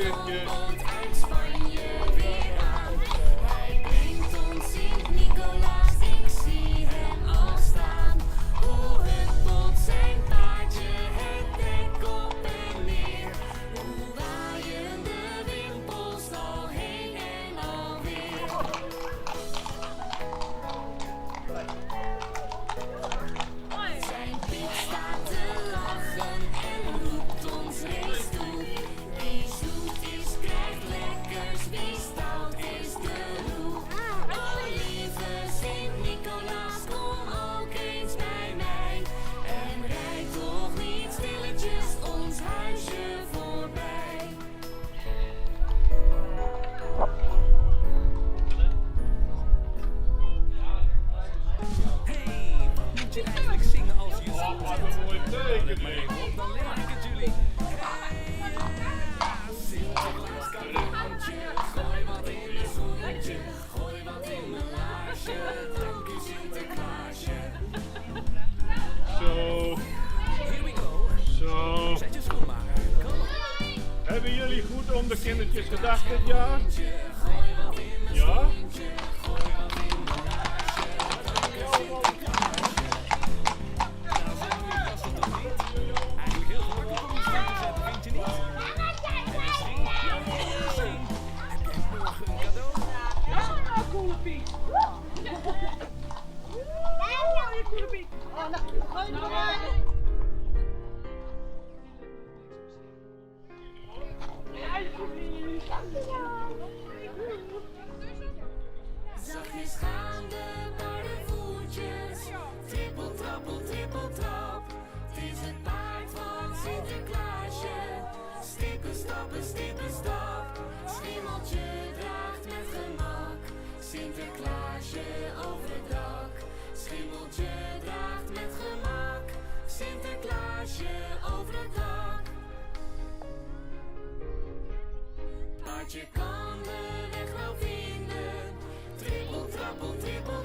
kerkje. komt uit Spanje weer aan. Hij brengt ons Sint-Nicolaas, ik zie hem al staan. Hoe het tot zijn paardje, het dek op en neer. Hoe waaien de wimpels al heen en alweer. Zijn Piet staat te lachen en roept ons reeds toe. Wie zoet is, krijgt lekkers, wie stout is de roe. O lieve Sint-Nicolaas, kom ook eens bij mij. En rijd toch niet stilletjes ons huisje voorbij. Hey, wat moet je eigenlijk zingen als je zo Wat een mooie tekening. dan leer ik het jullie. Sinterklaas cadeautje, gooi wat in mijn schoentje, gooi wat in mijn laarsje. Dank u Sinterklaasje. Zo, Here we go. zo. Zet je schoen maar. Kom op. Hebben jullie goed om de kindertjes gedacht dit jaar? Ja? Eigenlijk heel gemakkelijk om je schoen te zetten, vind je niet? En misschien, ja, misschien heb jij morgen een cadeau. Ja, Coole Piet. Ja, je Coole Piet. Oh, nou, gooi het maar. Ja, alsjeblieft. Zachtjes gaan de paardenvoetjes, trippel, trappel, trippel, trap. Het is het paard van Sinterklaasje, stippen, stappen, stippen, stap. Schimmeltje draagt met gemak, Sinterklaasje over het dak. Schimmeltje draagt met gemak, Sinterklaasje over het dak. Paardje kan de weg wel vinden, trippel, trappel, trippel,